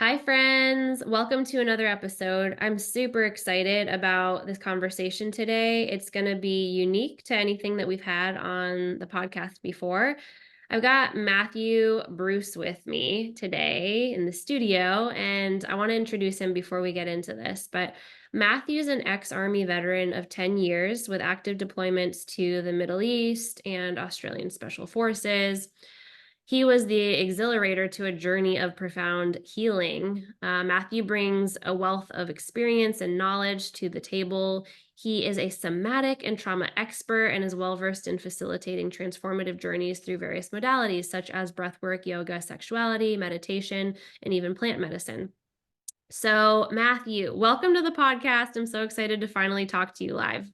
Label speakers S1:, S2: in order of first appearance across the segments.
S1: Hi, friends. Welcome to another episode. I'm super excited about this conversation today. It's going to be unique to anything that we've had on the podcast before. I've got Matthew Bruce with me today in the studio, and I want to introduce him before we get into this. But Matthew's an ex-Army veteran of 10 years with active deployments to the Middle East and Australian Special Forces. He was the exhilarator to a journey of profound healing. Matthew brings a wealth of experience and knowledge to the table. He is a somatic and trauma expert and is well versed in facilitating transformative journeys through various modalities such as breathwork, yoga, sexuality, meditation, and even plant medicine. So, Matthew, welcome to the podcast. I'm so excited to finally talk to you live.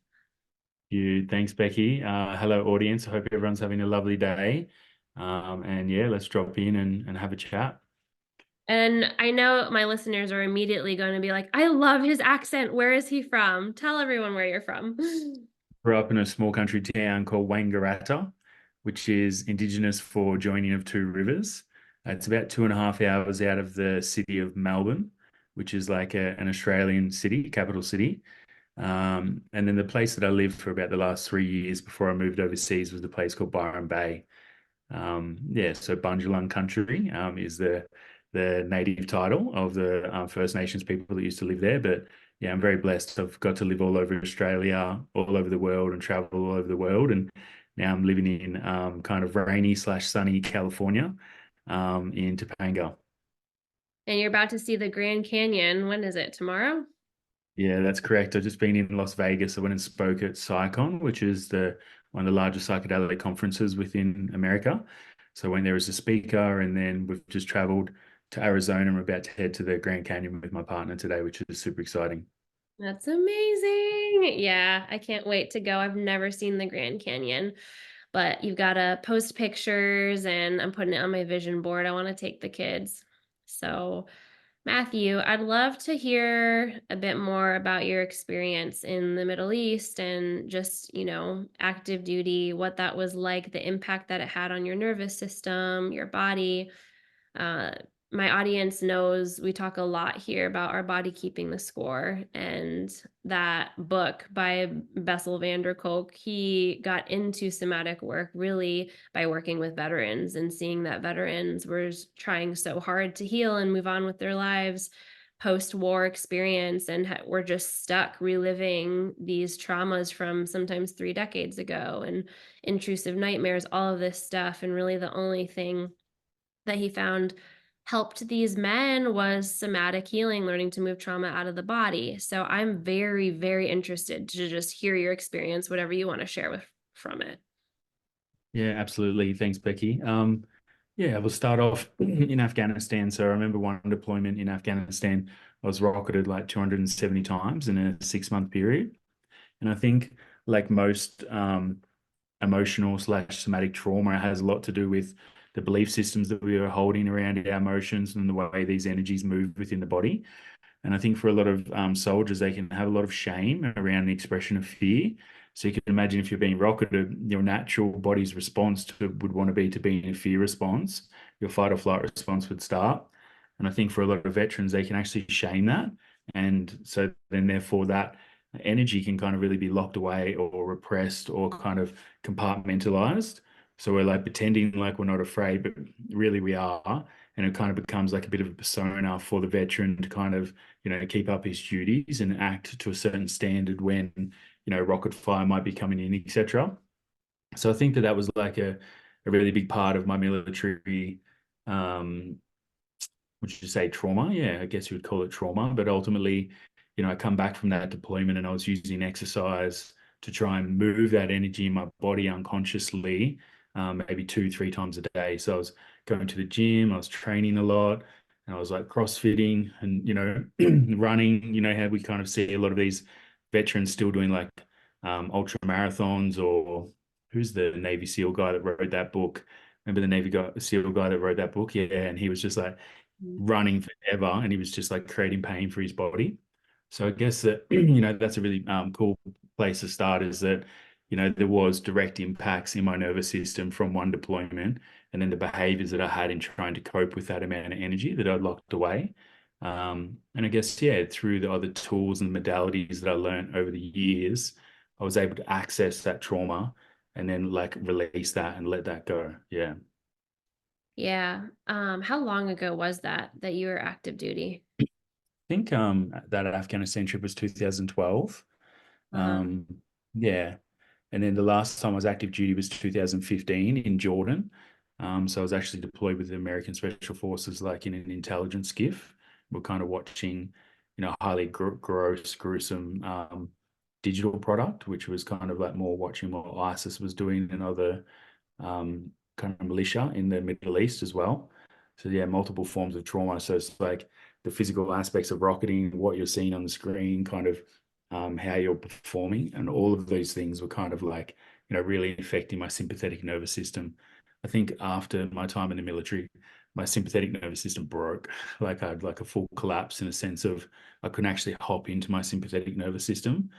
S2: Thanks, Becky. Hello, audience. I hope everyone's having a lovely day. And yeah, let's drop in and have a chat.
S1: And I know my listeners are immediately going to be like, I love his accent. Where is he from? Tell everyone where you're from.
S2: Grew up in a small country town called Wangaratta, which is indigenous for joining of two rivers. It's about 2.5 hours out of the city of Melbourne, which is like an Australian city, capital city. And then the place that I lived for about the last 3 years before I moved overseas was the place called Byron Bay. Yeah, so Bundjalung country is the native title of the First Nations people that used to live there. But yeah, I'm very blessed. I've got to live all over Australia, all over the world, and travel all over the world. And now I'm living in kind of rainy slash sunny California in Topanga.
S1: And you're about to see the Grand Canyon. When is it? Tomorrow?
S2: Yeah, that's correct. I've just been in Las Vegas. I went and spoke at PsyCon, which is the one of the largest psychedelic conferences within America. So I went there as a speaker, and then we've just traveled to Arizona. I'm about to head to the Grand Canyon with my partner today, which is super exciting.
S1: That's amazing. Yeah, I can't wait to go. I've never seen the Grand Canyon, but you've got to post pictures, and I'm putting it on my vision board. I want to take the kids. So, Matthew, I'd love to hear a bit more about your experience in the Middle East and just, active duty, what that was like, the impact that it had on your nervous system, your body. Uh, my audience knows we talk a lot here about our body keeping the score, and that book by Bessel van der Kolk, he got into somatic work really by working with veterans and seeing that veterans were trying so hard to heal and move on with their lives post-war experience and were just stuck reliving these traumas from sometimes 3 decades ago and intrusive nightmares, all of this stuff. And really the only thing that he found helped these men was somatic healing, learning to move trauma out of the body. So I'm very, very interested to just hear your experience, whatever you want to share with from it.
S2: Yeah, absolutely. Thanks, Becky. Yeah, we'll start off in Afghanistan. So I remember one deployment in Afghanistan, I was rocketed like 270 times in a 6 month period. And I think, like most emotional slash somatic trauma, it has a lot to do with the belief systems that we are holding around our emotions and the way these energies move within the body. And I think for a lot of soldiers, they can have a lot of shame around the expression of fear. So you can imagine if you're being rocketed, your natural body's response would want to be to be in a fear response. Your fight or flight response would start. And I think for a lot of veterans, they can actually shame that. And so then, therefore, that energy can kind of really be locked away or repressed or kind of compartmentalized. So we're like pretending like we're not afraid, but really we are. And it kind of becomes like a bit of a persona for the veteran to kind of, keep up his duties and act to a certain standard when, rocket fire might be coming in, etc. So I think that was like a really big part of my military, would you say trauma? Yeah, I guess you would call it trauma. But ultimately, I come back from that deployment and I was using exercise to try and move that energy in my body unconsciously, maybe 2, 3 times a day. So I was going to the gym, I was training a lot, and I was like CrossFitting and, running, how we kind of see a lot of these veterans still doing like ultra marathons, or who's the Navy SEAL guy that wrote that book? Remember the SEAL guy that wrote that book? Yeah. And he was just like, running forever, and he was just like creating pain for his body. So I guess that that's a really cool place to start, is that there was direct impacts in my nervous system from one deployment, and then the behaviors that I had in trying to cope with that amount of energy that I'd locked away. And I guess, yeah, through the other tools and modalities that I learned over the years, I was able to access that trauma and then like release that and let that go. Yeah.
S1: Yeah. How long ago was that you were active duty?
S2: I think that Afghanistan trip was 2012.
S1: Uh-huh.
S2: Um, yeah. And then the last time I was active duty was 2015 in Jordan. So I was actually deployed with the American Special Forces, like in an intelligence skiff. We're kind of watching, highly gross, gruesome digital product, which was kind of like more watching what ISIS was doing and other kind of militia in the Middle East as well. So yeah, multiple forms of trauma. So it's like the physical aspects of rocketing, what you're seeing on the screen, kind of how you're performing, and all of those things were kind of like really affecting my sympathetic nervous system. I think after my time in the military, my sympathetic nervous system broke. Like I had like a full collapse in a sense of I couldn't actually hop into my sympathetic nervous system,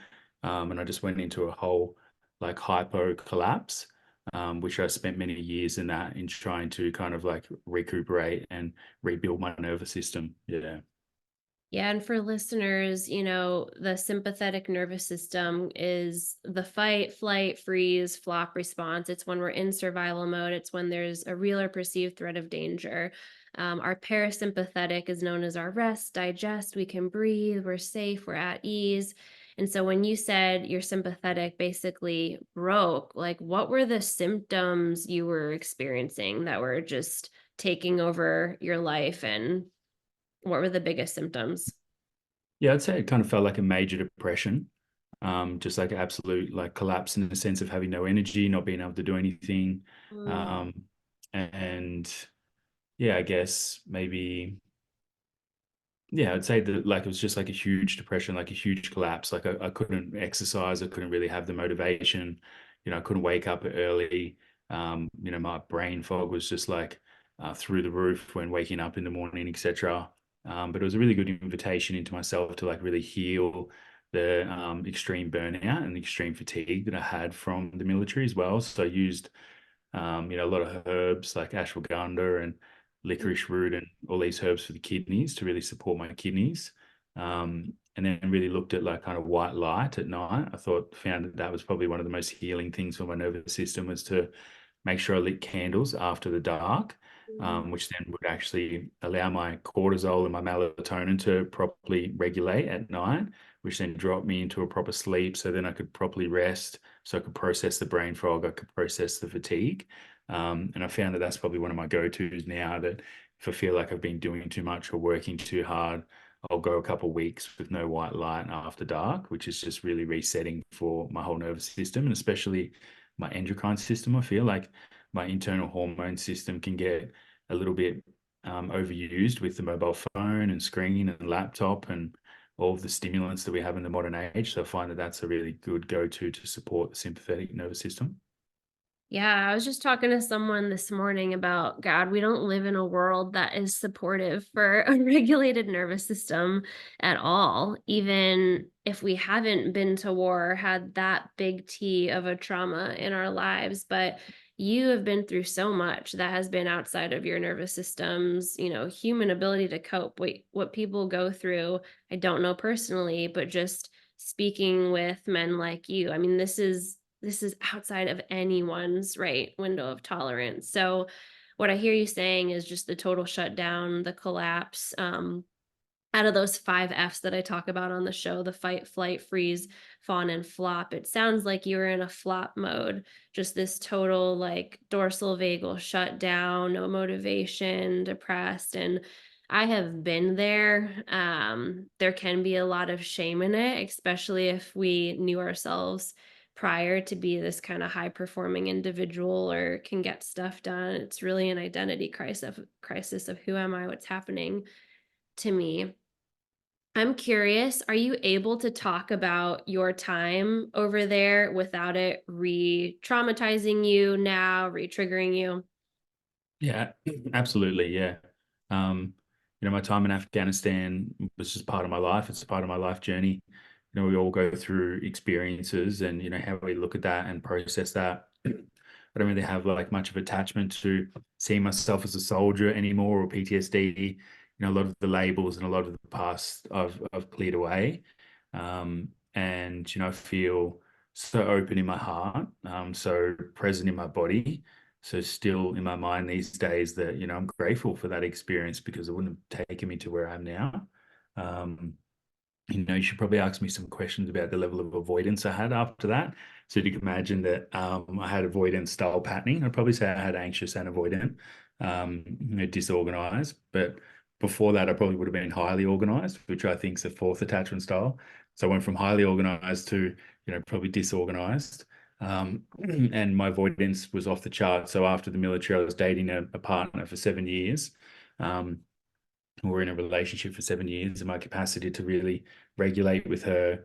S2: and I just went into a whole like hypo collapse, which I spent many years in that in trying to kind of like recuperate and rebuild my nervous system. Yeah.
S1: Yeah, and for listeners, the sympathetic nervous system is the fight, flight, freeze, flop response. It's when we're in survival mode, it's when there's a real or perceived threat of danger. Our parasympathetic is known as our rest, digest, we can breathe, we're safe, we're at ease. And so when you said your sympathetic basically broke, like what were the symptoms you were experiencing that were just taking over your life, and what were the biggest symptoms?
S2: Yeah, I'd say it kind of felt like a major depression, just like absolute like collapse in the sense of having no energy, not being able to do anything.
S1: Mm.
S2: Um, and yeah, I guess maybe yeah, I'd say that like it was just like a huge depression, like a huge collapse. Like I couldn't exercise, I couldn't really have the motivation, I couldn't wake up early. My brain fog was just like through the roof when waking up in the morning, etc. But it was a really good invitation into myself to like really heal the extreme burnout and extreme fatigue that I had from the military as well. So I used a lot of herbs like ashwagandha and licorice root and all these herbs for the kidneys to really support my kidneys. And then really looked at like kind of white light at night. Found that that was probably one of the most healing things for my nervous system was to make sure I lit candles after the dark,
S1: Mm.
S2: which then would actually allow my cortisol and my melatonin to properly regulate at night, which then dropped me into a proper sleep. So then I could properly rest, so I could process the brain fog, I could process the fatigue. And I found that that's probably one of my go-tos now, that if I feel like I've been doing too much or working too hard, I'll go a couple of weeks with no white light after dark, which is just really resetting for my whole nervous system and especially my endocrine system. I feel like my internal hormone system can get a little bit overused with the mobile phone and screen and laptop and all of the stimulants that we have in the modern age. So I find that that's a really good go-to to support the sympathetic nervous system.
S1: Yeah, I was just talking to someone this morning about God, we don't live in a world that is supportive for a regulated nervous system at all. Even if we haven't been to war, had that big T of a trauma in our lives, but you have been through so much that has been outside of your nervous system's, human ability to cope. What people go through, I don't know personally, but just speaking with men like you, I mean, this is outside of anyone's right window of tolerance. So what I hear you saying is just the total shutdown, the collapse. Out of those 5 F's that I talk about on the show, the fight, flight, freeze, fawn, and flop, it sounds like you were in a flop mode, just this total like dorsal vagal shutdown, no motivation, depressed. And I have been there. There can be a lot of shame in it, especially if we knew ourselves prior to be this kind of high performing individual or can get stuff done. It's really an identity crisis of who am I, what's happening to me. I'm curious, are you able to talk about your time over there without it re-traumatizing you now, re-triggering you?
S2: Yeah, absolutely. Yeah. Um, my time in Afghanistan was just part of my life. It's a part of my life journey. We all go through experiences and, how we look at that and process that. I don't really have like much of attachment to seeing myself as a soldier anymore or PTSD. a lot of the labels and a lot of the past I've cleared away. And, I feel so open in my heart, so present in my body, so still in my mind these days that, I'm grateful for that experience because it wouldn't have taken me to where I am now. Um, you should probably ask me some questions about the level of avoidance I had after that. So you can imagine that I had avoidant style patterning. I'd probably say I had anxious and avoidant, disorganized. But before that, I probably would have been highly organized, which I think is the fourth attachment style. So I went from highly organized to, probably disorganized. And my avoidance was off the chart. So after the military, I was dating a partner for 7 years. Um, we were in a relationship for 7 years, and my capacity to really regulate with her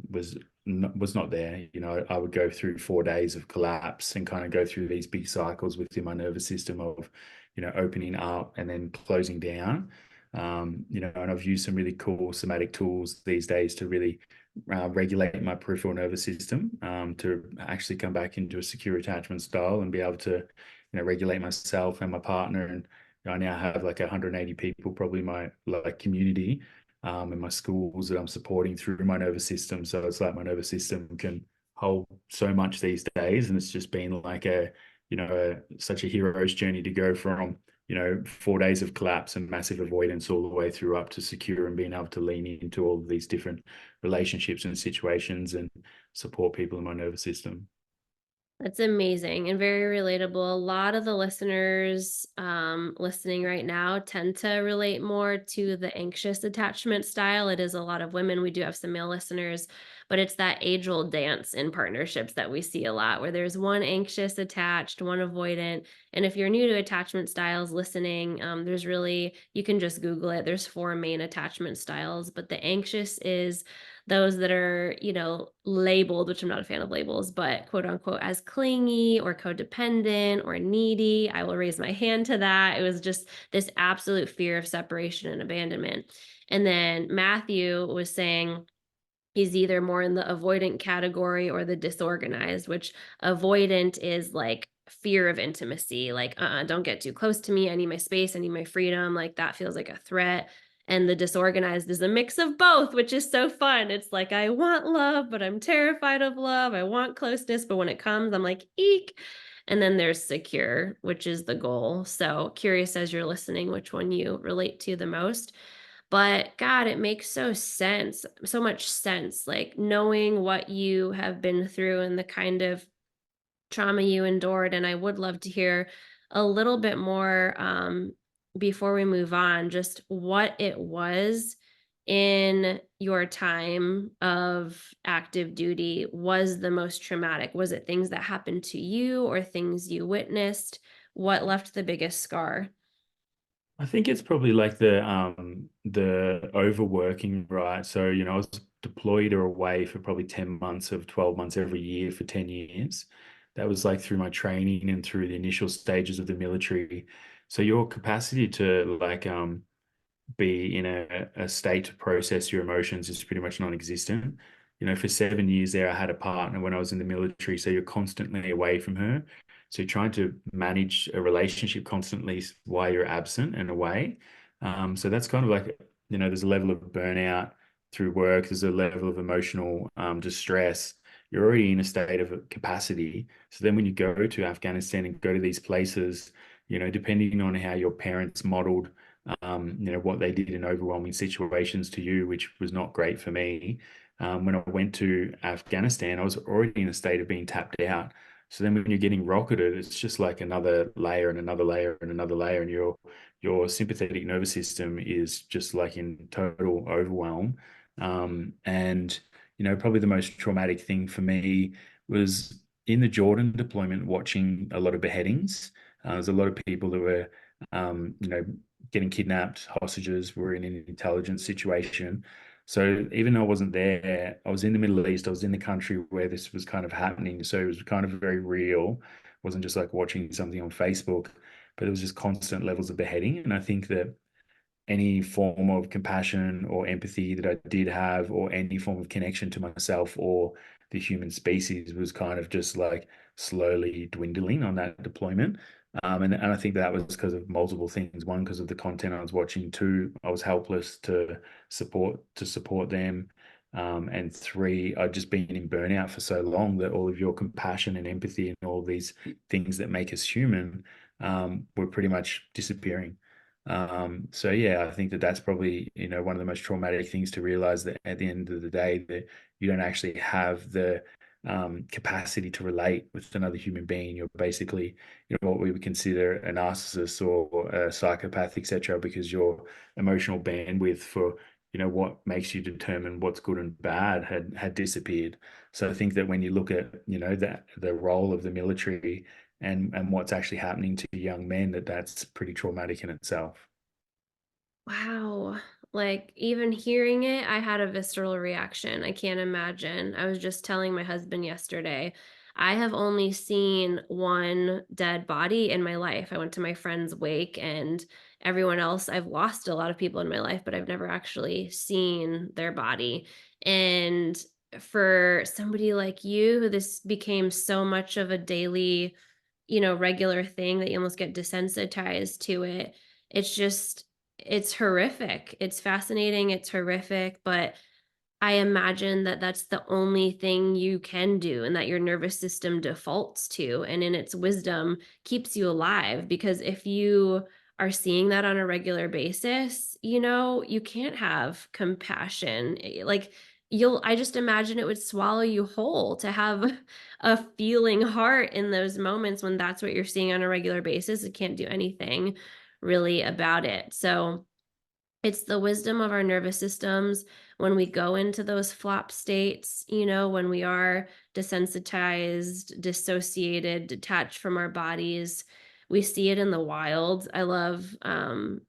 S2: was not there. I would go through 4 days of collapse and kind of go through these big cycles within my nervous system of, opening up and then closing down. And I've used some really cool somatic tools these days to really regulate my peripheral nervous system, to actually come back into a secure attachment style and be able to, regulate myself and my partner. And I now have like 180 people, probably my like community, in my schools that I'm supporting through my nervous system. So it's like my nervous system can hold so much these days, and it's just been like such a hero's journey to go from 4 days of collapse and massive avoidance all the way through up to secure and being able to lean into all of these different relationships and situations and support people in my nervous system.
S1: That's amazing and very relatable. A lot of the listeners listening right now tend to relate more to the anxious attachment style. It is a lot of women. We do have some male listeners, but it's that age old dance in partnerships that we see a lot where there's one anxious attached, one avoidant. And if you're new to attachment styles listening, there's really, you can just Google it. There's four main attachment styles, but the anxious is those that are, labeled, which I'm not a fan of labels, but quote unquote, as clingy or codependent or needy. I will raise my hand to that. It was just this absolute fear of separation and abandonment. And then Matthew was saying, he's either more in the avoidant category or the disorganized, which avoidant is like fear of intimacy, like, don't get too close to me. I need my space. I need my freedom. Like that feels like a threat. And the disorganized is a mix of both, which is so fun. It's like, I want love, but I'm terrified of love. I want closeness, but when it comes, I'm like, eek. And then there's secure, which is the goal. So curious as you're listening, which one you relate to the most. But God, it makes so much sense, like knowing what you have been through and the kind of trauma you endured. And I would love to hear a little bit more before we move on, just what it was in your time of active duty was the most traumatic. Was it things that happened to you or things you witnessed? What left the biggest scar?
S2: I think it's probably like the overworking, right? So, I was deployed or away for probably 10 months of 12 months every year for 10 years. That was like through my training and through the initial stages of the military. So your capacity to like be in a state to process your emotions is pretty much non-existent. For 7 years there, I had a partner when I was in the military, so you're constantly away from her. So you're trying to manage a relationship constantly while you're absent and away. So that's kind of like, there's a level of burnout through work, there's a level of emotional distress. You're already in a state of capacity. So then when you go to Afghanistan and go to these places, depending on how your parents modeled what they did in overwhelming situations to you, which was not great for me. When I went to Afghanistan, I was already in a state of being tapped out. So then when you're getting rocketed, it's just like another layer and another layer and another layer, and your sympathetic nervous system is just like in total overwhelm. And probably the most traumatic thing for me was in the Jordan deployment, watching a lot of beheadings. There's a lot of people that were, getting kidnapped, hostages, were in an intelligent situation. So even though I wasn't there, I was in the Middle East, I was in the country where this was kind of happening. So it was kind of very real. It wasn't just like watching something on Facebook, but it was just constant levels of beheading. And I think that any form of compassion or empathy that I did have, or any form of connection to myself or the human species, was kind of just like slowly dwindling on that deployment. And I think that was because of multiple things. One, because of the content I was watching. Two, I was helpless to support them. And three, I'd just been in burnout for so long that all of your compassion and empathy and all these things that make us human were pretty much disappearing. So yeah, I think that that's probably, one of the most traumatic things to realize, that at the end of the day, that you don't actually have the capacity to relate with another human being. You're basically, what we would consider a narcissist or a psychopath, etc., because your emotional bandwidth for, what makes you determine what's good and bad had disappeared. So I think that when you look at, that the role of the military and what's actually happening to young men, that's pretty traumatic in itself.
S1: Wow. Like, even hearing it, I had a visceral reaction. I can't imagine. I was just telling my husband yesterday, I have only seen one dead body in my life. I went to my friend's wake, and everyone else, I've lost a lot of people in my life, but I've never actually seen their body. And for somebody like you, who this became so much of a daily, regular thing that you almost get desensitized to it, it's just, it's horrific. It's fascinating, it's horrific, but I imagine that that's the only thing you can do and that your nervous system defaults to, and in its wisdom keeps you alive, because if you are seeing that on a regular basis, you can't have compassion. Like, I just imagine it would swallow you whole to have a feeling heart in those moments when that's what you're seeing on a regular basis. It can't do anything really about it. So, it's the wisdom of our nervous systems when we go into those flop states, when we are desensitized, dissociated, detached from our bodies. We see it in the wild. I love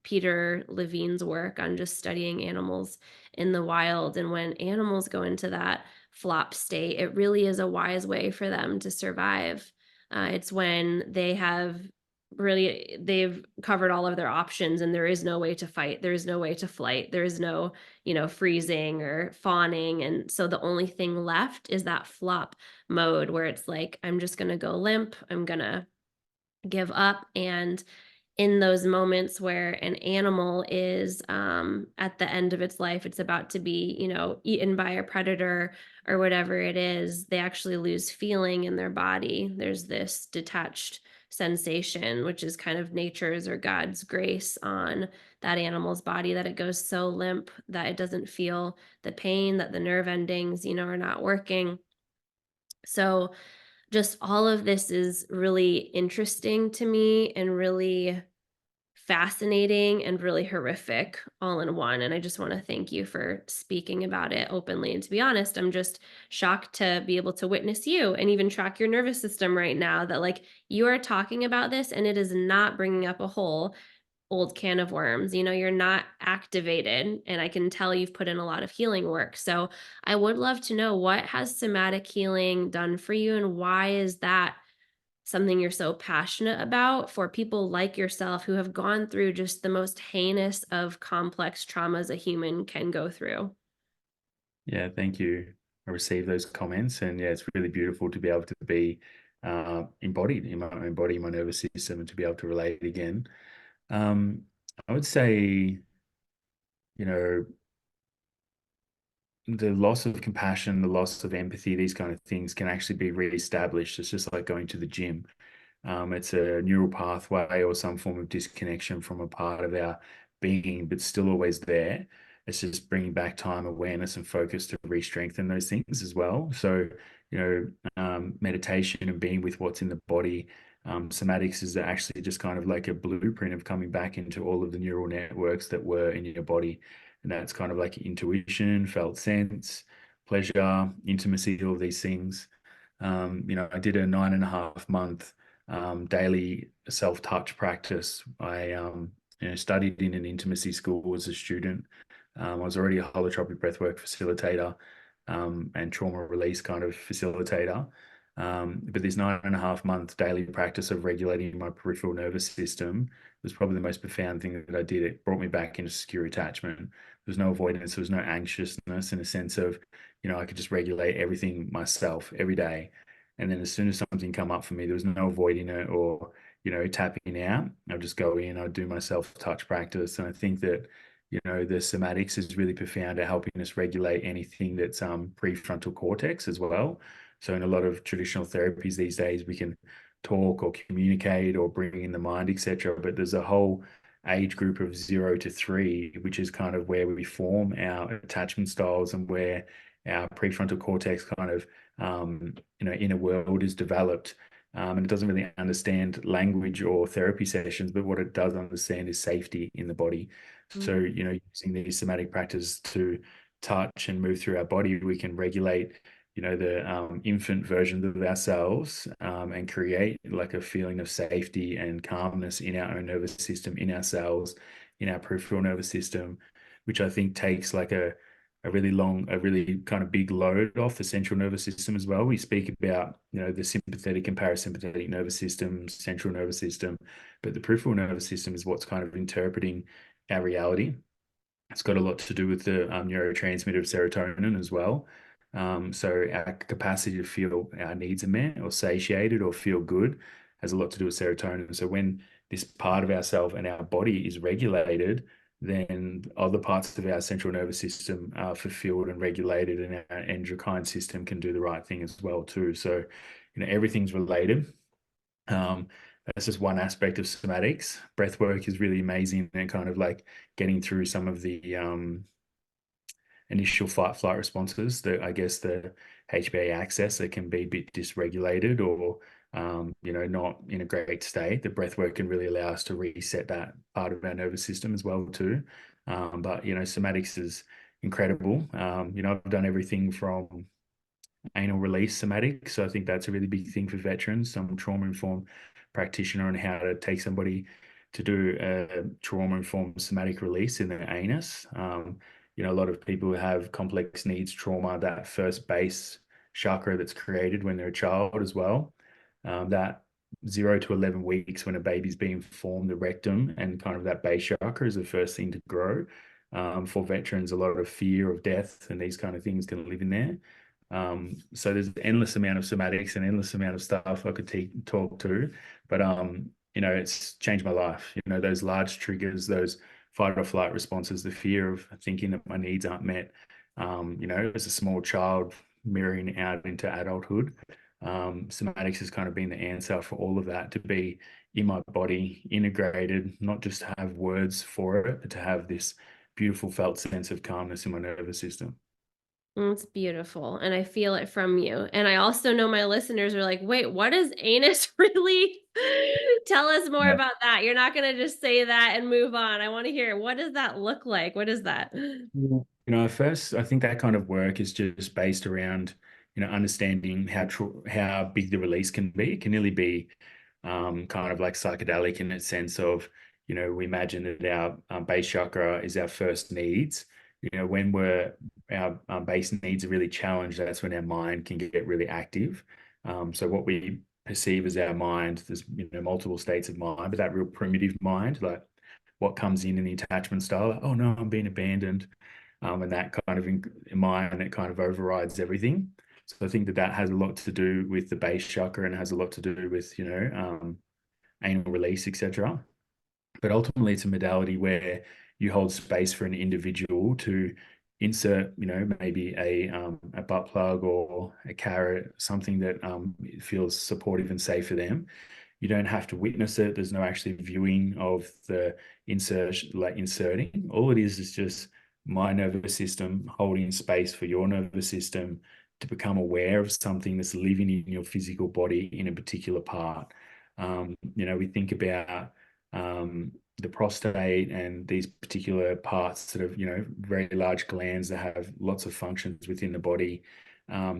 S1: Peter Levine's work on just studying animals in the wild. And when animals go into that flop state, it really is a wise way for them to survive. It's when they've covered all of their options and there is no way to fight, there is no way to flight, there is no, freezing or fawning, and so the only thing left is that flop mode where it's like, I'm just going to go limp, I'm going to give up. And in those moments where an animal is at the end of its life, it's about to be, eaten by a predator or whatever it is, they actually lose feeling in their body. There's this detached sensation, which is kind of nature's or God's grace on that animal's body, that it goes so limp that it doesn't feel the pain, that the nerve endings, are not working. So just all of this is really interesting to me and really fascinating and really horrific all in one. And I just want to thank you for speaking about it openly. And to be honest, I'm just shocked to be able to witness you and even track your nervous system right now, that like you are talking about this and it is not bringing up a whole old can of worms. You're not activated, and I can tell you've put in a lot of healing work. So I would love to know, what has somatic healing done for you, and why is that something you're so passionate about for people like yourself who have gone through just the most heinous of complex traumas a human can go through?
S2: Yeah, thank you. I received those comments, and yeah, it's really beautiful to be able to be embodied in my own body, my nervous system, and to be able to relate again. Um, I would say, you know, the loss of compassion, the loss of empathy, these kind of things can actually be reestablished. It's just like going to the gym. It's a neural pathway or some form of disconnection from a part of our being, but still always there. It's just bringing back time, awareness, and focus to re-strengthen those things as well. So, meditation and being with what's in the body. Somatics is actually just kind of like a blueprint of coming back into all of the neural networks that were in your body. And that's kind of like intuition, felt sense, pleasure, intimacy, all of these things. I did a 9.5 month daily self-touch practice. I studied in an intimacy school as a student. I was already a holotropic breathwork facilitator and trauma release kind of facilitator. But this 9.5 month daily practice of regulating my peripheral nervous system was probably the most profound thing that I did. It brought me back into secure attachment. There was no avoidance, there was no anxiousness, in a sense of, I could just regulate everything myself every day. And then as soon as something come up for me, there was no avoiding it or, tapping out. I'll just go in, I'll do my self-touch practice. And I think that, the somatics is really profound at helping us regulate anything that's prefrontal cortex as well. So in a lot of traditional therapies these days, we can talk or communicate or bring in the mind, etc. But there's a whole age group of 0 to 3, which is kind of where we form our attachment styles and where our prefrontal cortex kind of, inner world is developed. And it doesn't really understand language or therapy sessions, but what it does understand is safety in the body. So,
S1: Mm.
S2: using these somatic practices to touch and move through our body, we can regulate, the infant versions of ourselves, and create like a feeling of safety and calmness in our own nervous system, in ourselves, in our peripheral nervous system, which I think takes like a really kind of big load off the central nervous system as well. We speak about, the sympathetic and parasympathetic nervous system, central nervous system, but the peripheral nervous system is what's kind of interpreting our reality. It's got a lot to do with the neurotransmitter of serotonin as well. So our capacity to feel our needs are met or satiated or feel good has a lot to do with serotonin. So when this part of ourself and our body is regulated, then other parts of our central nervous system are fulfilled and regulated, and our endocrine system can do the right thing as well too. So, everything's related. Um, that's just one aspect of somatics. Breath work is really amazing and kind of like getting through some of the initial fight flight responses that I guess the HPA access that can be a bit dysregulated or not in a great state. The breath work can really allow us to reset that part of our nervous system as well too. But somatics is incredible. I've done everything from anal release somatic. So I think that's a really big thing for veterans. Some trauma informed practitioner on how to take somebody to do a trauma informed somatic release in their anus. A lot of people who have complex needs trauma, that first base chakra that's created when they're a child as well. That 0 to 11 weeks when a baby's being formed, the rectum and kind of that base chakra is the first thing to grow. For veterans, a lot of fear of death and these kind of things can live in there. So there's an endless amount of somatics and endless amount of stuff I could talk to, but it's changed my life. Those large triggers, those fight or flight responses, the fear of thinking that my needs aren't met. As a small child mirroring out into adulthood, somatics has kind of been the answer for all of that, to be in my body, integrated, not just to have words for it, but to have this beautiful felt sense of calmness in my nervous system.
S1: It's beautiful, and I feel it from you, and I also know my listeners are like, "Wait, what is anus really?" Tell us more
S2: Yeah.
S1: about that. You're not gonna just say that and move on. I wanna hear, what does that look like? What is that?
S2: At first, I think that kind of work is just based around, understanding how big the release can be. It can nearly be kind of like psychedelic in the sense of, we imagine that our base chakra is our first needs. When our base needs are really challenged, that's when our mind can get really active. So what we perceive as our mind, there's multiple states of mind, but that real primitive mind, like what comes in the attachment style, like, oh no, I'm being abandoned, and that kind of in mind, it kind of overrides everything. So I think that that has a lot to do with the base chakra and has a lot to do with anal release, etc. But ultimately, it's a modality where you hold space for an individual to insert, maybe a butt plug or a carrot, something that feels supportive and safe for them. You don't have to witness it. There's no actually viewing of the inserting. All it is just my nervous system holding space for your nervous system to become aware of something that's living in your physical body in a particular part. We think about the prostate and these particular parts that have, very large glands that have lots of functions within the body.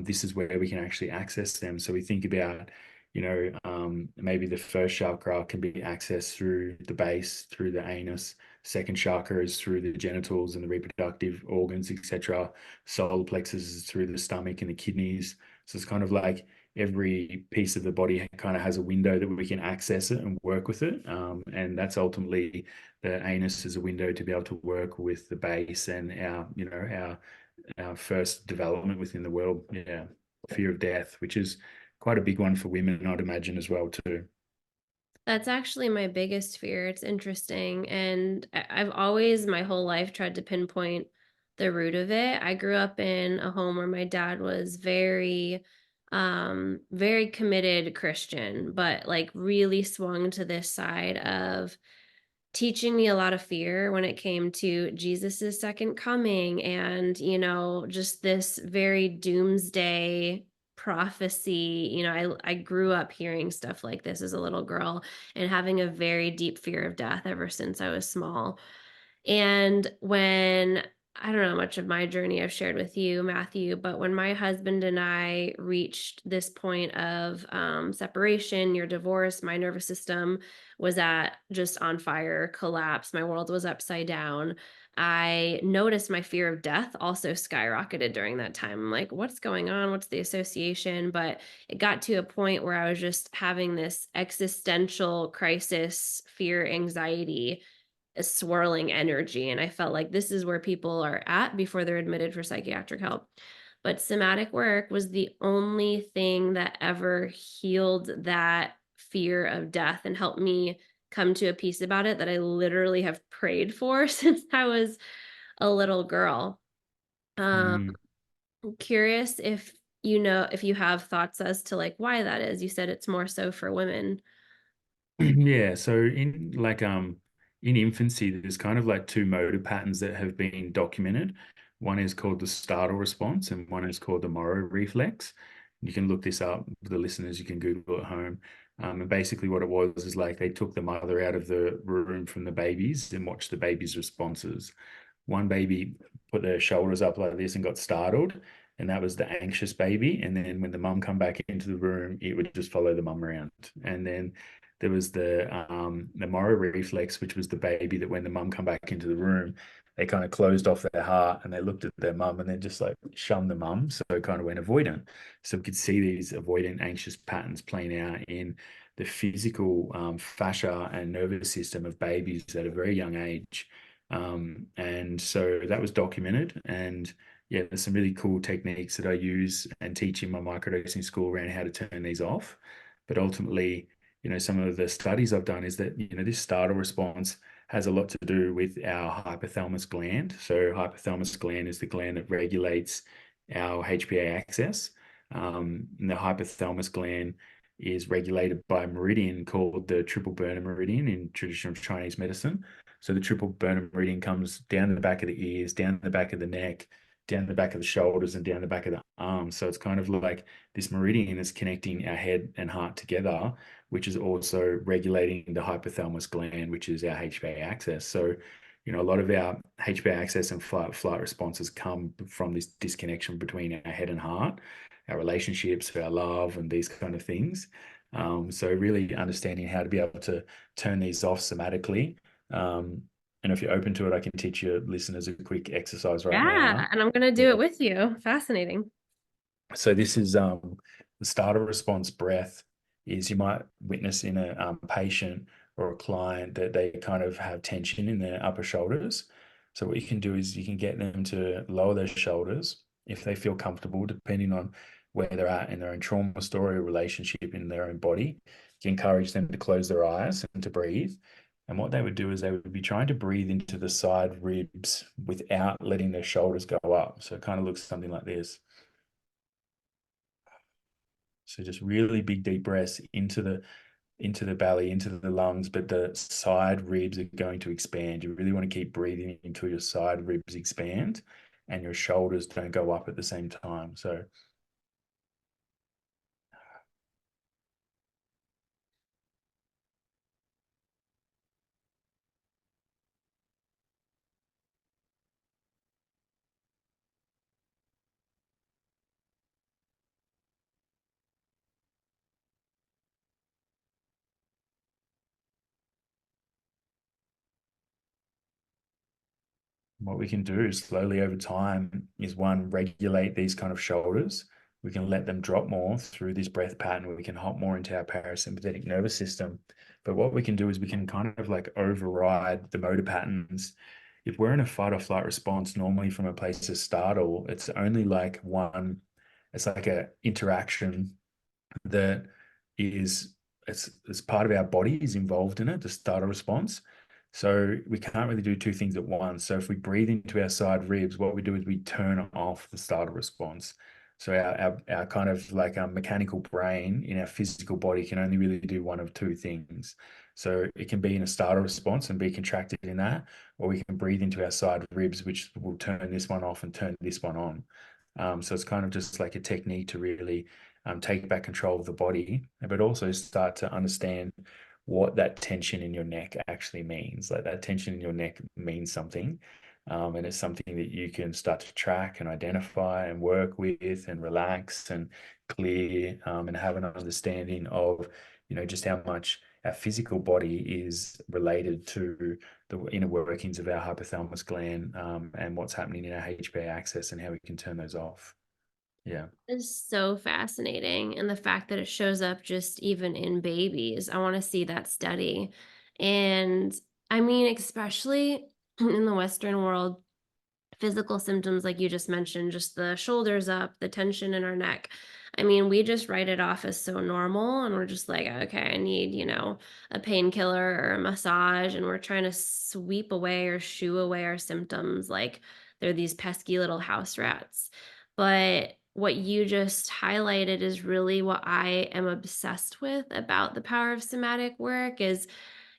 S2: This is where we can actually access them. So we think about, maybe the first chakra can be accessed through the base, through the anus. Second chakra is through the genitals and the reproductive organs, etc. Solar plexus is through the stomach and the kidneys. So it's kind of like every piece of the body kind of has a window that we can access it and work with it. And that's ultimately the anus is a window to be able to work with the base and our first development within the world. Yeah, fear of death, which is quite a big one for women, I'd imagine as well too.
S1: That's actually my biggest fear. It's interesting. And I've always, my whole life, tried to pinpoint the root of it. I grew up in a home where my dad was very committed Christian, but like really swung to this side of teaching me a lot of fear when it came to Jesus's second coming and, just this very doomsday prophecy. I grew up hearing stuff like this as a little girl and having a very deep fear of death ever since I was small. And when I don't know how much of my journey I've shared with you, Matthew, but when my husband and I reached this point of separation, your divorce, my nervous system was at just on fire, collapse. My world was upside down. I noticed my fear of death also skyrocketed during that time. I'm like, what's going on? What's the association? But it got to a point where I was just having this existential crisis, fear, anxiety, a swirling energy. And I felt like this is where people are at before they're admitted for psychiatric help. But somatic work was the only thing that ever healed that fear of death and helped me come to a peace about it that I literally have prayed for since I was a little girl. Um,
S2: Mm.
S1: I'm curious if you have thoughts as to like why that is. You said it's more so for women.
S2: Yeah, so in infancy, there's kind of like two motor patterns that have been documented. One is called the startle response, and one is called the Moro reflex. You can look this up, the listeners, you can Google at home. And basically, what it was is like they took the mother out of the room from the babies and watched the baby's responses. One baby put their shoulders up like this and got startled, and that was the anxious baby. And then when the mum come back into the room, it would just follow the mum around. And then there was the Moro reflex, which was the baby that when the mum come back into the room, they kind of closed off their heart and they looked at their mum and then just like shunned the mum. So it kind of went avoidant. So we could see these avoidant anxious patterns playing out in the physical fascia and nervous system of babies at a very young age. And so that was documented. And yeah, there's some really cool techniques that I use and teach in my microdosing school around how to turn these off. But ultimately, some of the studies I've done is that, this startle response has a lot to do with our hypothalamus gland. So hypothalamus gland is the gland that regulates our HPA axis. And the hypothalamus gland is regulated by a meridian called the triple burner meridian in traditional Chinese medicine. So the triple burner meridian comes down the back of the ears, down the back of the neck, down the back of the shoulders, and down the back of the arms. So it's kind of like this meridian is connecting our head and heart together, which is also regulating the hypothalamus gland, which is our HPA axis. So, a lot of our HPA axis and flight responses come from this disconnection between our head and heart, our relationships, our love, and these kind of things. So really understanding how to be able to turn these off somatically. And if you're open to it, I can teach your listeners a quick exercise right
S1: Yeah,
S2: now.
S1: and I'm gonna do
S2: Yeah.
S1: it with you. Fascinating.
S2: So this is the starter response breath is you might witness in a patient or a client that they kind of have tension in their upper shoulders. So what you can do is you can get them to lower their shoulders if they feel comfortable, depending on where they're at in their own trauma story or relationship in their own body. You can encourage them to close their eyes and to breathe. And what they would do is they would be trying to breathe into the side ribs without letting their shoulders go up. So it kind of looks something like this. So just really big deep breaths into the belly, into the lungs, but the side ribs are going to expand. You really want to keep breathing until your side ribs expand and your shoulders don't go up at the same time. So what we can do slowly over time is one, regulate these kind of shoulders. We can let them drop more through this breath pattern where we can hop more into our parasympathetic nervous system. But what we can do is we can kind of like override the motor patterns. If we're in a fight or flight response, normally from a place of startle, it's only like one, it's like a interaction that is it's part of our body is involved in it, the startle response. So we can't really do two things at once. So if we breathe into our side ribs, what we do is we turn off the startle response. So our kind of like our mechanical brain in our physical body can only really do one of two things. So it can be in a startle response and be contracted in that, or we can breathe into our side ribs, which will turn this one off and turn this one on. So it's kind of just like a technique to really take back control of the body, but also start to understand what that tension in your neck actually means. Like that tension in your neck means something. And it's something that you can start to track and identify and work with and relax and clear, and have an understanding of, just how much our physical body is related to the inner workings of our hypothalamus gland, and what's happening in our HPA axis and how we can turn those off. Yeah.
S1: Is so fascinating. And the fact that it shows up just even in babies. I want to see that study. And I mean, especially in the Western world, physical symptoms like you just mentioned, just the shoulders up, the tension in our neck. I mean, we just write it off as so normal and we're just like, okay, I need, a painkiller or a massage, and we're trying to sweep away or shoo away our symptoms like they're these pesky little house rats. But what you just highlighted is really what I am obsessed with about the power of somatic work is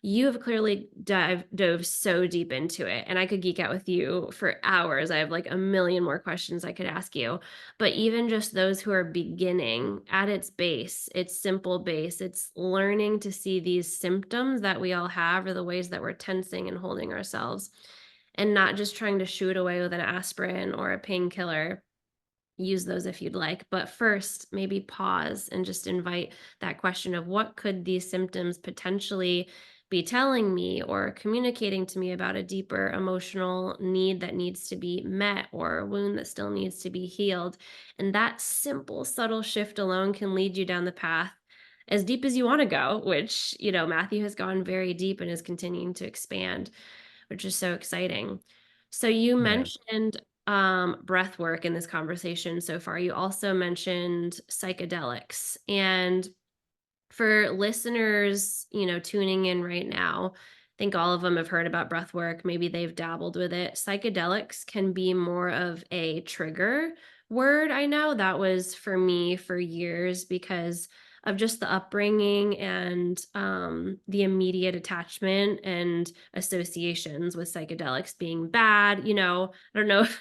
S1: you have clearly dove so deep into it, and I could geek out with you for hours. I have like a million more questions I could ask you. But even just those who are beginning at its base, its simple base, it's learning to see these symptoms that we all have or the ways that we're tensing and holding ourselves and not just trying to shoo it away with an aspirin or a painkiller. Use those if you'd like, but first maybe pause and just invite that question of what could these symptoms potentially be telling me or communicating to me about a deeper emotional need that needs to be met or a wound that still needs to be healed. And that simple subtle shift alone can lead you down the path as deep as you want to go, which Matthew has gone very deep and is continuing to expand, which is so exciting. So you
S2: Yeah.
S1: mentioned breath work in this conversation so far. You also mentioned psychedelics. And for listeners, tuning in right now, I think all of them have heard about breath work. Maybe they've dabbled with it. Psychedelics can be more of a trigger word. I know that was for me for years because of just the upbringing and the immediate attachment and associations with psychedelics being bad. I don't know if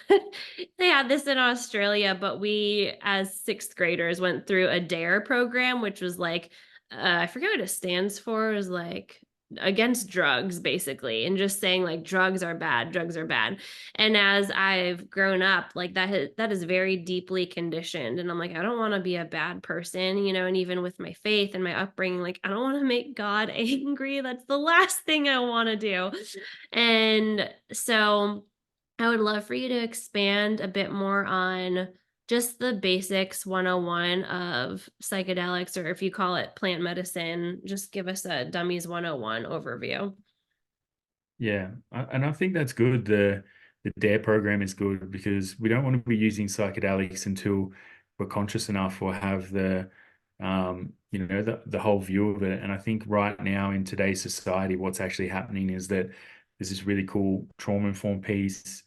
S1: they had this in Australia, but we, as sixth graders, went through a DARE program, which was like I forget what it stands for, is like against drugs basically, and just saying like drugs are bad, drugs are bad. And as I've grown up, like that is very deeply conditioned, and I'm like, I don't want to be a bad person, and even with my faith and my upbringing, like I don't want to make God angry. That's the last thing I want to do. And so I would love for you to expand a bit more on just the basics 101 of psychedelics, or if you call it plant medicine, just give us a dummies 101 overview.
S2: Yeah, and I think that's good. The DARE program is good because we don't want to be using psychedelics until we're conscious enough or have the whole view of it. And I think right now in today's society, what's actually happening is that there's this really cool trauma-informed piece,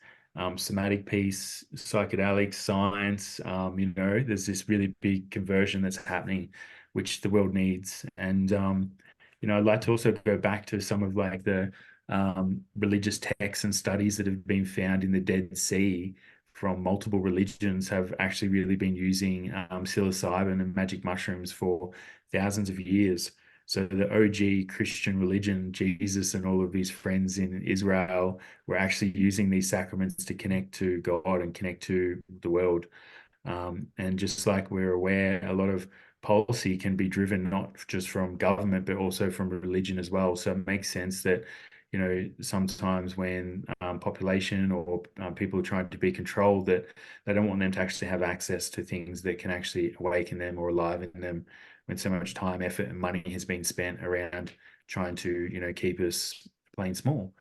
S2: somatic piece, psychedelics, science. There's this really big conversion that's happening, which the world needs. And I'd like to also go back to some of like the religious texts and studies that have been found in the Dead Sea from multiple religions have actually really been using psilocybin and magic mushrooms for thousands of years. So the OG Christian religion, Jesus and all of his friends in Israel were actually using these sacraments to connect to God and connect to the world. And just like we're aware, a lot of policy can be driven not just from government, but also from religion as well. So it makes sense that, sometimes when population or people are trying to be controlled, that they don't want them to actually have access to things that can actually awaken them or aliven them when so much time, effort, and money has been spent around trying to, keep us playing small.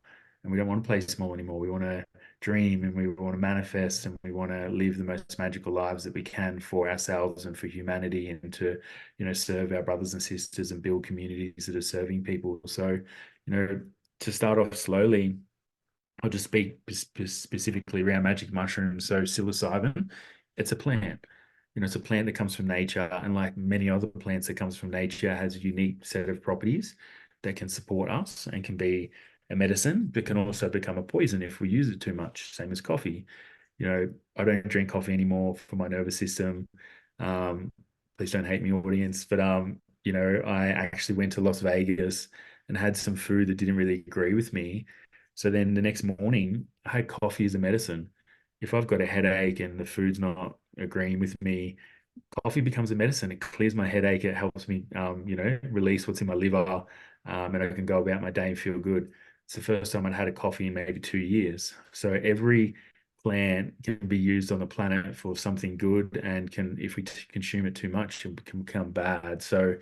S2: And we don't want to play small anymore. We want to dream and we want to manifest and we want to live the most magical lives that we can for ourselves and for humanity and to, serve our brothers and sisters and build communities that are serving people. So, to start off slowly, I'll just speak specifically around magic mushrooms. So psilocybin, it's a plant. It's a plant that comes from nature, and like many other plants that comes from nature, has a unique set of properties that can support us and can be a medicine, but can also become a poison if we use it too much. Same as coffee. I don't drink coffee anymore for my nervous system. Um, please don't hate me, audience, but I actually went to Las Vegas and had some food that didn't really agree with me. So then the next morning, I had coffee as a medicine. If I've got a headache and the food's not agreeing with me, coffee becomes a medicine. It clears my headache. It helps me, release what's in my liver, and I can go about my day and feel good. It's the first time I'd had a coffee in maybe 2 years. So every plant can be used on the planet for something good, and can, if we consume it too much, it can become bad. So,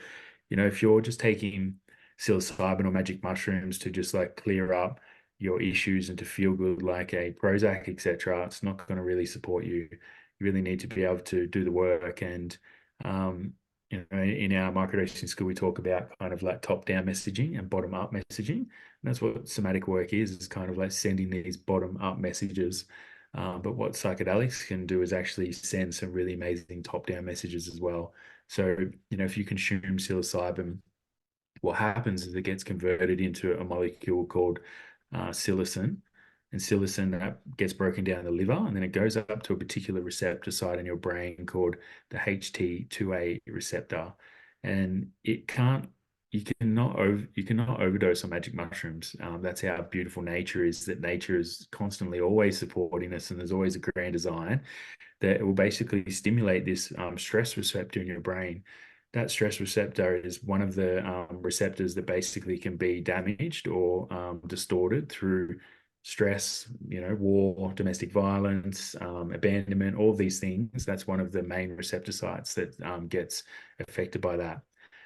S2: if you're just taking psilocybin or magic mushrooms to just like clear up your issues and to feel good, like a Prozac, etc., it's not going to really support you. You really need to be able to do the work. And um, in our microdosing school, we talk about kind of like top-down messaging and bottom-up messaging. And that's what somatic work is kind of like sending these bottom-up messages. But what psychedelics can do is actually send some really amazing top-down messages as well. So, if you consume psilocybin, what happens is it gets converted into a molecule called psilocin. And psilocin that gets broken down in the liver, and then it goes up to a particular receptor site in your brain called the HT2A receptor. And you cannot overdose on magic mushrooms. That's how beautiful nature is. That nature is constantly always supporting us, and there's always a grand design that it will basically stimulate this stress receptor in your brain. That stress receptor is one of the receptors that basically can be damaged or distorted through stress, war, domestic violence, abandonment, all these things. That's one of the main receptor sites that gets affected by that.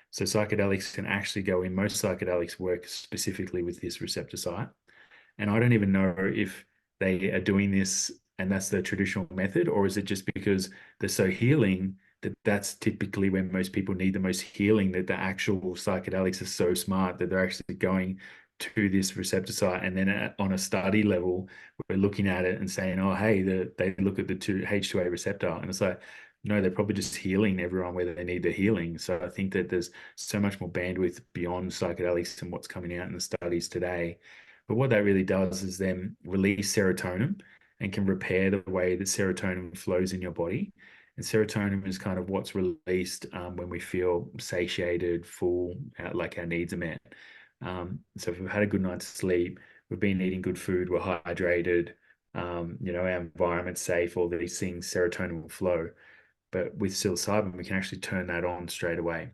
S2: So psychedelics can actually go in. Most psychedelics work specifically with this receptor site. And I don't even know if they are doing this and that's the traditional method, or is it just because they're so healing that that's typically when most people need the most healing, that the actual psychedelics are so smart that they're actually going to this receptor site. And then on a study level, we're looking at it and saying, oh, hey, they look at the H2A receptor. And it's like, no, they're probably just healing everyone where they need the healing. So I think that there's so much more bandwidth beyond psychedelics and what's coming out in the studies today. But what that really does is then release serotonin and can repair the way that serotonin flows in your body. And serotonin is kind of what's released when we feel satiated, full, like our needs are met. So if we've had a good night's sleep, we've been eating good food, we're hydrated, our environment's safe, all these things, serotonin will flow. But with psilocybin, we can actually turn that on straight away.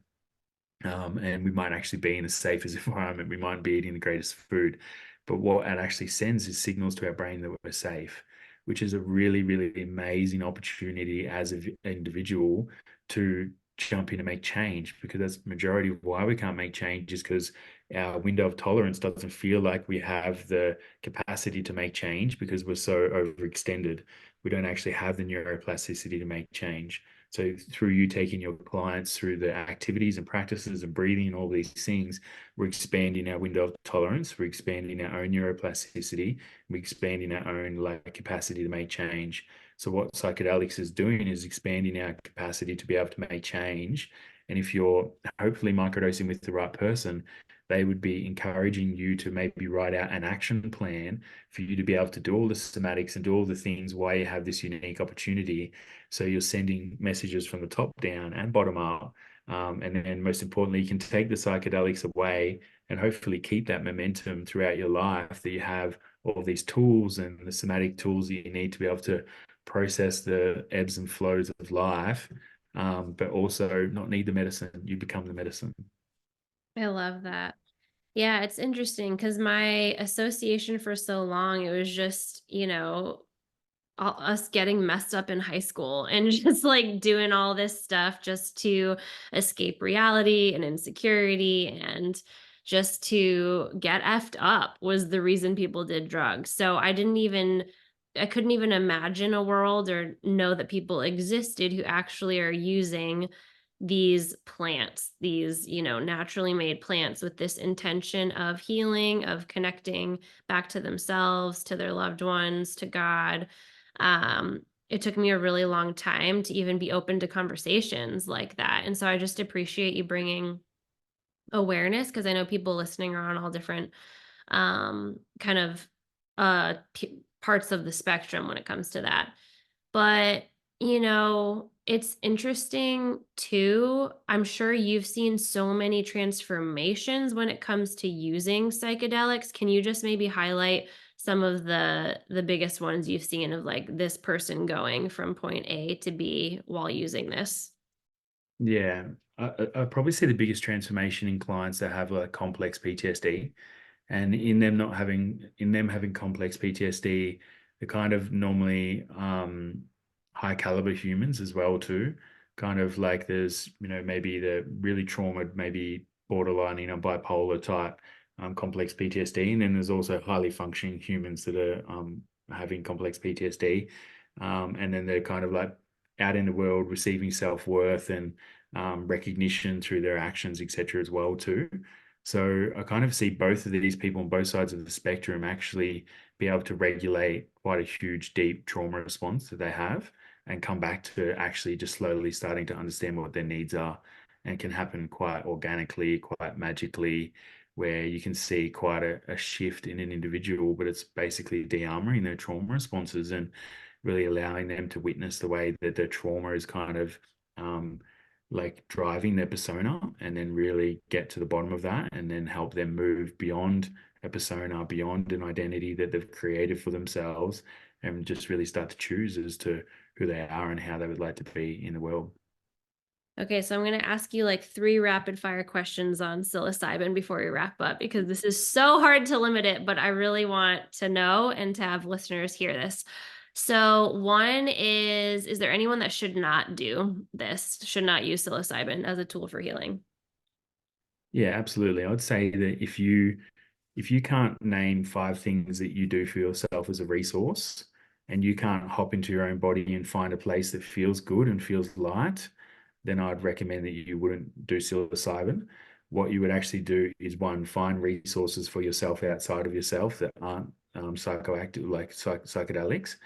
S2: And we might actually be in the safest environment. We might be eating the greatest food, but what it actually sends is signals to our brain that we're safe, which is a really, really amazing opportunity as an individual to jump in and make change. Because that's the majority of why we can't make change, is because our window of tolerance doesn't feel like we have the capacity to make change because we're so overextended. We don't actually have the neuroplasticity to make change. So through you taking your clients through the activities and practices and breathing and all these things, we're expanding our window of tolerance, we're expanding our own neuroplasticity, we're expanding our own like capacity to make change. So what psychedelics is doing is expanding our capacity to be able to make change. And if you're hopefully microdosing with the right person, they would be encouraging you to maybe write out an action plan for you to be able to do all the somatics and do all the things why you have this unique opportunity. So you're sending messages from the top down and bottom up. And then most importantly, you can take the psychedelics away and hopefully keep that momentum throughout your life, that you have all these tools and the somatic tools that you need to be able to process the ebbs and flows of life, but also not need the medicine. You become the medicine.
S1: I love that. Yeah, it's interesting because my association for so long, it was just, us getting messed up in high school and just like doing all this stuff just to escape reality and insecurity and just to get effed up was the reason people did drugs. So I didn't even I couldn't even imagine a world or know that people existed who actually are using these plants, these, naturally made plants with this intention of healing, of connecting back to themselves, to their loved ones, to God. It took me a really long time to even be open to conversations like that. And so I just appreciate you bringing awareness, because I know people listening are on all different kind of parts of the spectrum when it comes to that. But, it's interesting too. I'm sure you've seen so many transformations when it comes to using psychedelics. Can you just maybe highlight some of the biggest ones you've seen of like this person going from point A to B while using this?
S2: Yeah, I probably see the biggest transformation in clients that have like complex PTSD, and in them having complex PTSD, they're kind of normally high caliber humans as well too. Kind of like there's maybe the really traumatized, maybe borderline bipolar type complex PTSD, and then there's also highly functioning humans that are having complex PTSD, and then they're kind of like out in the world receiving self-worth and recognition through their actions, etc. as well too. So I kind of see both of these people on both sides of the spectrum actually be able to regulate quite a huge, deep trauma response that they have and come back to actually just slowly starting to understand what their needs are, and can happen quite organically, quite magically, where you can see quite a shift in an individual, but it's basically de-armoring their trauma responses and really allowing them to witness the way that their trauma is kind of um, like driving their persona, and then really get to the bottom of that and then help them move beyond a persona, beyond an identity that they've created for themselves, and just really start to choose as to who they are and how they would like to be in the world.
S1: Okay, so I'm going to ask you like three rapid fire questions on psilocybin before we wrap up, because this is so hard to limit it, but I really want to know and to have listeners hear this. So, one is there anyone that should not do this, should not use psilocybin as a tool for healing?
S2: Yeah, absolutely. I would say that if you can't name five things that you do for yourself as a resource, and you can't hop into your own body and find a place that feels good and feels light, then I'd recommend that you wouldn't do psilocybin. What you would actually do is, one, find resources for yourself outside of yourself that aren't psychoactive, like psychedelics,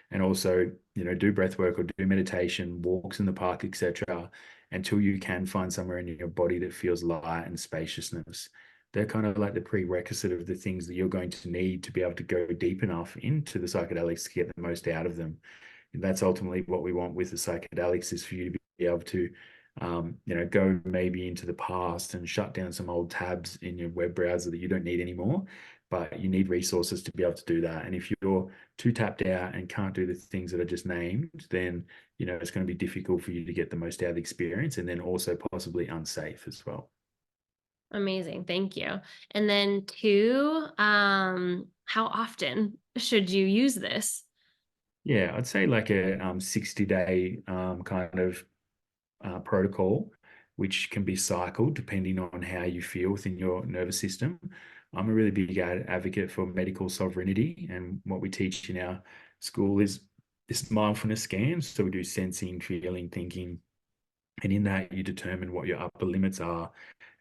S2: and also do breath work or do meditation, walks in the park, etc., until you can find somewhere in your body that feels light and spaciousness. They're kind of like the prerequisite of the things that you're going to need to be able to go deep enough into the psychedelics to get the most out of them. And that's ultimately what we want with the psychedelics, is for you to be able to go maybe into the past and shut down some old tabs in your web browser that you don't need anymore. But you need resources to be able to do that. And if you're too tapped out and can't do the things that are just named, then it's going to be difficult for you to get the most out of the experience, and then also possibly unsafe as well.
S1: Amazing. Thank you. And then two, how often should you use this?
S2: Yeah, I'd say like a 60-day kind of protocol, which can be cycled depending on how you feel within your nervous system. I'm a really big advocate for medical sovereignty, and what we teach in our school is this mindfulness scans. So we do sensing, feeling, thinking, and in that, you determine what your upper limits are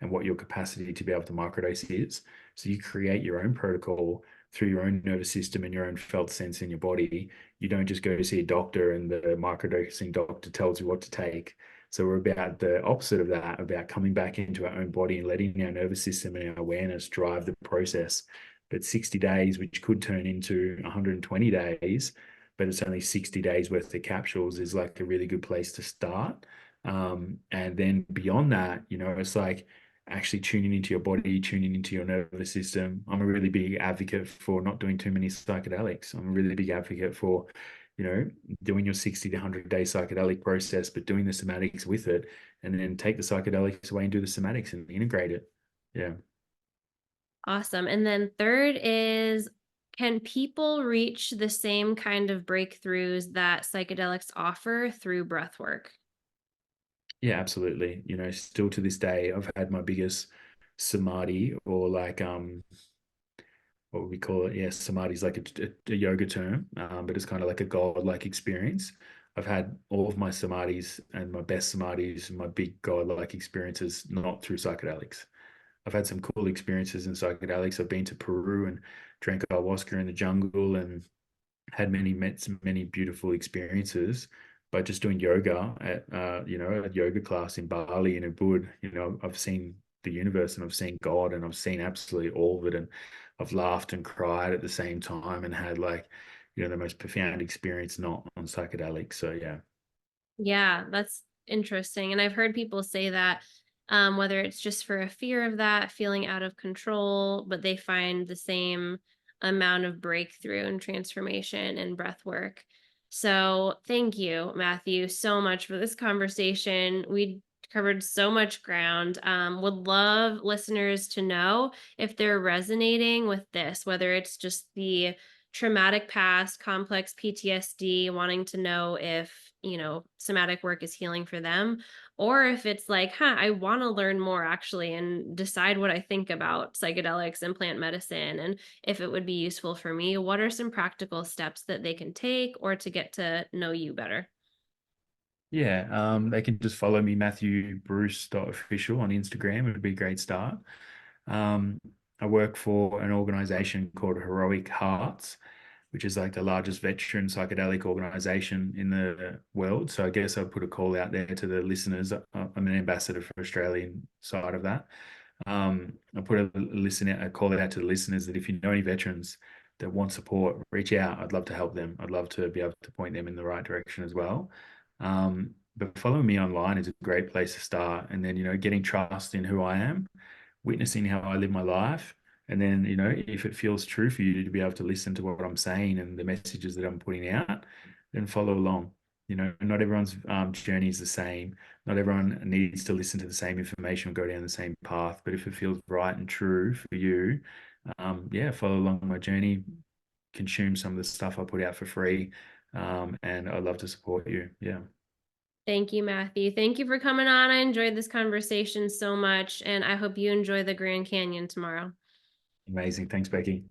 S2: and what your capacity to be able to microdose is. So you create your own protocol through your own nervous system and your own felt sense in your body. You don't just go to see a doctor and the microdosing doctor tells you what to take. So we're about the opposite of that, about coming back into our own body and letting our nervous system and our awareness drive the process. But 60 days, which could turn into 120 days, but it's only 60 days worth of capsules, is like a really good place to start. And then beyond that, it's like actually tuning into your body, tuning into your nervous system. I'm a really big advocate for not doing too many psychedelics. I'm a really big advocate for, you know, doing your 60 to 100-day psychedelic process, but doing the somatics with it, and then take the psychedelics away and do the somatics and integrate it. Yeah.
S1: Awesome. And then third is, can people reach the same kind of breakthroughs that psychedelics offer through breath work?
S2: Yeah, absolutely. Still to this day, I've had my biggest samadhi, or like what would we call it? Yeah, samadhi is like a yoga term, but it's kind of like a godlike experience. I've had all of my samadhis and my best samadhis, my big godlike experiences, not through psychedelics. I've had some cool experiences in psychedelics. I've been to Peru and drank ayahuasca in the jungle and had met some many beautiful experiences by just doing yoga at a yoga class in Bali and Ubud. I've seen the universe and I've seen God and I've seen absolutely all of it, and I've laughed and cried at the same time and had like the most profound experience not on psychedelics. So yeah.
S1: Yeah, that's interesting. And I've heard people say that whether it's just for a fear of that, feeling out of control, but they find the same amount of breakthrough and transformation in breath work. So thank you, Matthew, so much for this conversation. We covered so much ground. Would love listeners to know if they're resonating with this, whether it's just the traumatic past, complex PTSD, wanting to know if, somatic work is healing for them, or if it's like, I want to learn more actually and decide what I think about psychedelics and plant medicine and if it would be useful for me. What are some practical steps that they can take or to get to know you better?
S2: Yeah, they can just follow me, matthewbruce.official on Instagram. It would be a great start. Um, I work for an organization called Heroic Hearts, which is like the largest veteran psychedelic organization in the world. So I guess I'll put a call out there to the listeners. I'm an ambassador for Australian side of that. I put a call out to the listeners that if you know any veterans that want support, reach out. I'd love to help them. I'd love to be able to point them in the right direction as well. But following me online is a great place to start. And then, getting trust in who I am, witnessing how I live my life. And then, if it feels true for you to be able to listen to what I'm saying and the messages that I'm putting out, then follow along. Not everyone's journey is the same. Not everyone needs to listen to the same information or go down the same path. But if it feels right and true for you, yeah, follow along my journey, consume some of the stuff I put out for free. And I'd love to support you. Yeah.
S1: Thank you, Matthew. Thank you for coming on. I enjoyed this conversation so much, and I hope you enjoy the Grand Canyon tomorrow.
S2: Amazing. Thanks, Becky.